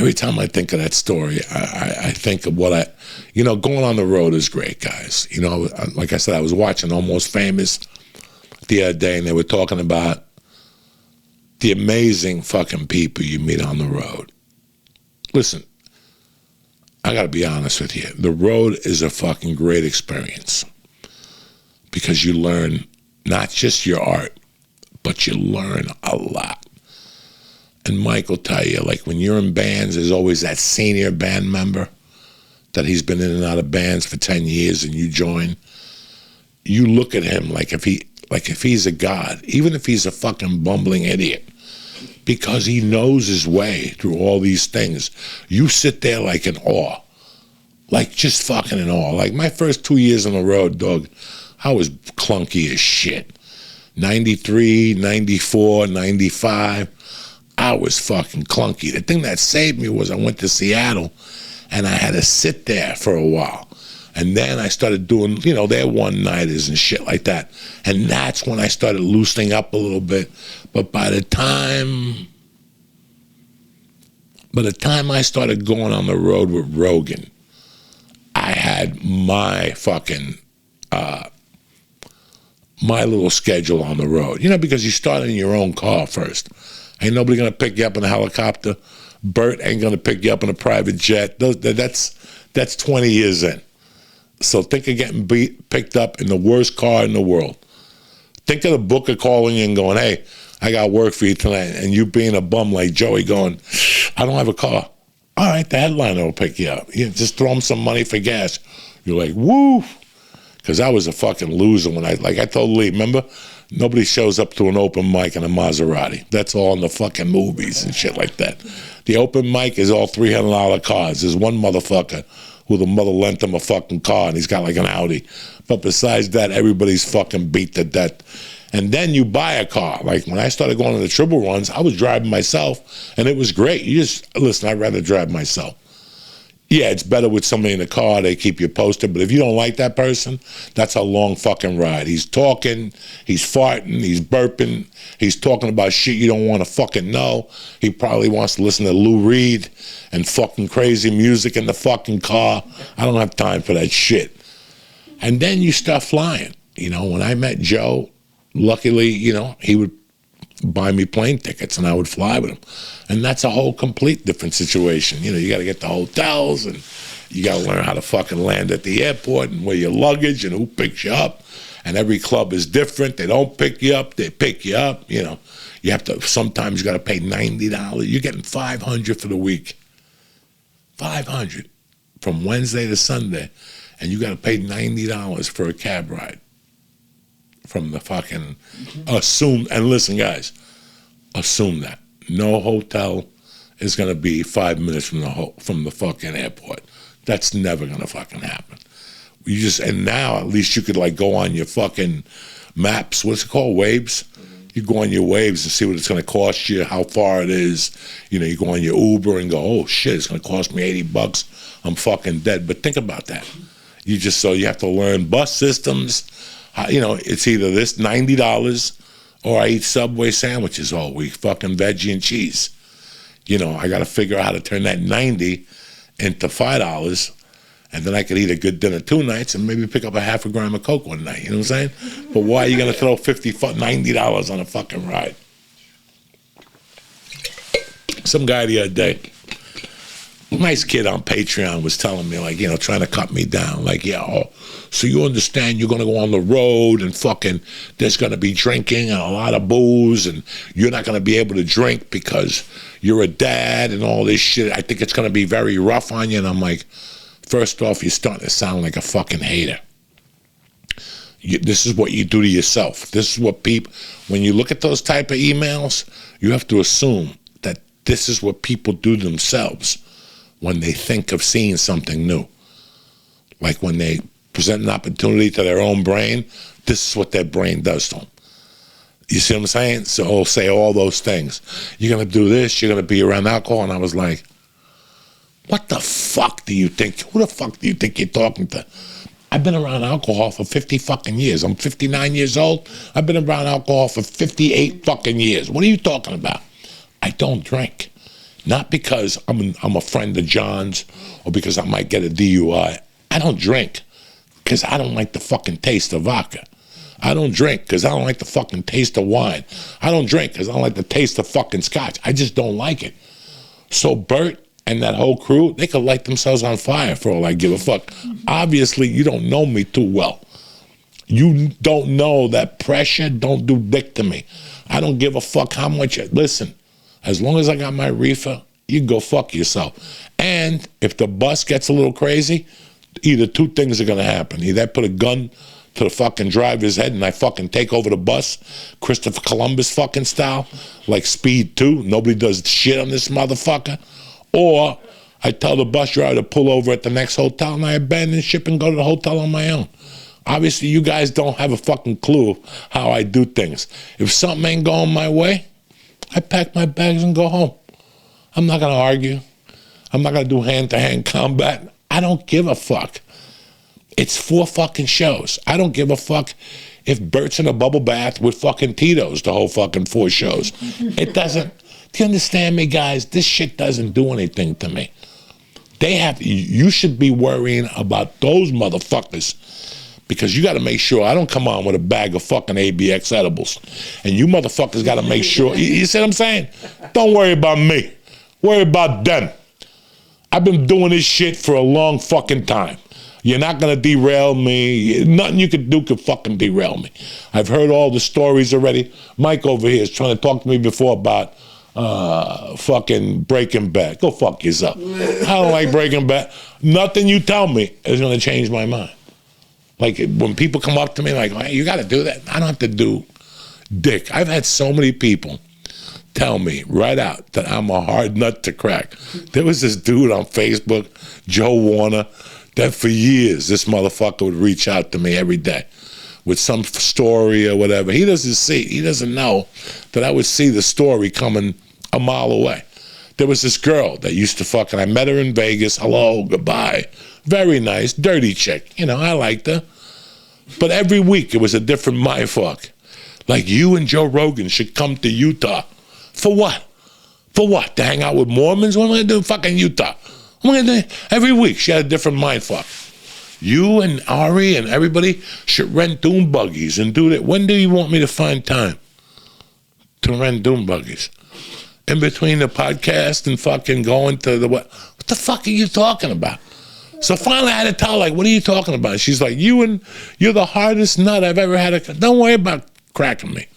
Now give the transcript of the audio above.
every time I think of that story, I think of what going on the road is great, guys. Like I said, I was watching Almost Famous the other day, and they were talking about the amazing fucking people you meet on the road. Listen, I gotta be honest with you. The road is a fucking great experience because you learn not just your art, but you learn a lot. And Mike will tell you, like when you're in bands, there's always that senior band member that he's been in and out of bands for 10 years and you join. You look at him like if he's a god, even if he's a fucking bumbling idiot, because he knows his way through all these things. You sit there like in awe, like just fucking in awe. Like my first 2 years on the road, dog, I was clunky as shit. 93, 94, 95, I was fucking clunky. The thing that saved me was I went to Seattle and I had to sit there for a while. And then I started doing, their one-nighters and shit like that. And that's when I started loosening up a little bit. But by the time I started going on the road with Rogan, I had my fucking, my little schedule on the road. Because you start in your own car first. Ain't nobody going to pick you up in a helicopter. Bert ain't going to pick you up in a private jet. That's 20 years in. So think of getting picked up in the worst car in the world. Think of the booker calling you and going, hey, I got work for you tonight. And you being a bum like Joey going, I don't have a car. All right, the headliner will pick you up. You just throw him some money for gas. You're like, woo. Because I was a fucking loser when I told Lee, remember? Nobody shows up to an open mic in a Maserati. That's all in the fucking movies and shit like that. The open mic is all $300 cars. There's one motherfucker who the mother lent him a fucking car and he's got like an Audi. But besides that, everybody's fucking beat to death. And then you buy a car. Like when I started going on the triple runs, I was driving myself and it was great. Listen, I'd rather drive myself. Yeah, it's better with somebody in the car. They keep you posted. But if you don't like that person, that's a long fucking ride. He's talking, he's farting, he's burping, he's talking about shit you don't want to fucking know. He probably wants to listen to Lou Reed and fucking crazy music in the fucking car. I don't have time for that shit. And then you start flying. When I met Joe, luckily, he would buy me plane tickets and I would fly with him. And that's a whole complete different situation. You got to get the hotels and you got to learn how to fucking land at the airport and where your luggage and who picks you up. And every club is different. They don't pick you up. They pick you up. You have to, sometimes you got to pay $90. You're getting $500 for the week. $500 from Wednesday to Sunday. And you got to pay $90 for a cab ride. From the fucking, assume, and listen guys, assume that. No hotel is going to be 5 minutes from the fucking airport. That's never going to fucking happen. And now at least you could like go on your fucking maps, what's it called, Waves? You go on your Waves and see what it's going to cost you, how far it is. You go on your Uber and go, oh shit, it's going to cost me $80. I'm fucking dead. But think about that. You have to learn bus systems. It's either this $90 or I eat Subway sandwiches all week, fucking veggie and cheese. I got to figure out how to turn that $90 into $5, and then I could eat a good dinner 2 nights and maybe pick up a half a gram of Coke one night. You know what I'm saying? But why are you going to throw $90 on a fucking ride? Some guy the other day, nice kid on Patreon, was telling me, like, trying to cut me down. Like, so you understand you're going to go on the road and fucking there's going to be drinking and a lot of booze and you're not going to be able to drink because you're a dad and all this shit. I think it's going to be very rough on you. And I'm like, first off, you're starting to sound like a fucking hater. This is what you do to yourself. This is what when you look at those type of emails, you have to assume that this is what people do to themselves when they think of seeing something new. Like when they present an opportunity to their own brain, this is what their brain does to them. You see what I'm saying? So he'll say all those things. You're going to do this, you're going to be around alcohol. And I was like, what the fuck do you think? Who the fuck do you think you're talking to? I've been around alcohol for 50 fucking years. I'm 59 years old. I've been around alcohol for 58 fucking years. What are you talking about? I don't drink. Not because I'm a friend of John's or because I might get a DUI. I don't drink because I don't like the fucking taste of vodka. I don't drink because I don't like the fucking taste of wine. I don't drink because I don't like the taste of fucking scotch. I just don't like it. So Bert and that whole crew, they could light themselves on fire for all I give a fuck. Obviously, you don't know me too well. You don't know that pressure don't do dick to me. I don't give a fuck how much. Listen, as long as I got my reefer, you go fuck yourself. And if the bus gets a little crazy, either two things are going to happen. Either I put a gun to the fucking driver's head and I fucking take over the bus, Christopher Columbus fucking style, like Speed 2. Nobody does shit on this motherfucker. Or I tell the bus driver to pull over at the next hotel and I abandon ship and go to the hotel on my own. Obviously, you guys don't have a fucking clue how I do things. If something ain't going my way, I pack my bags and go home. I'm not going to argue. I'm not going to do hand-to-hand combat. I don't give a fuck. It's 4 fucking shows. I don't give a fuck if Bert's in a bubble bath with fucking Tito's the whole fucking 4 shows. It doesn't. Do you understand me, guys? This shit doesn't do anything to me. You should be worrying about those motherfuckers. Because you got to make sure I don't come on with a bag of fucking ABX edibles. And you motherfuckers got to make sure. You see what I'm saying? Don't worry about me. Worry about them. I've been doing this shit for a long fucking time. You're not going to derail me. Nothing you could do could fucking derail me. I've heard all the stories already. Mike over here is trying to talk to me before about fucking Breaking Bad. Go fuck yourself. I don't like Breaking Bad. Nothing you tell me is going to change my mind. Like, when people come up to me like, hey, you got to do that. I don't have to do dick. I've had so many people tell me right out that I'm a hard nut to crack. There was this dude on Facebook, Joe Warner, that for years this motherfucker would reach out to me every day with some story or whatever. He doesn't know that I would see the story coming a mile away. There was this girl that used to fucking, I met her in Vegas. Hello, goodbye. Very nice, dirty chick. You know, I liked her. But every week it was a different mindfuck. Like, you and Joe Rogan should come to Utah. For what? For what? To hang out with Mormons? What am I going to do in fucking Utah? What am I going to do? Every week she had a different mindfuck. You and Ari and everybody should rent dune buggies and do that. When do you want me to find time to rent dune buggies? In between the podcast and fucking going to the what? What the fuck are you talking about? So finally I had to tell her, like, what are you talking about? She's like, you're the hardest nut I've ever had. Don't worry about cracking me.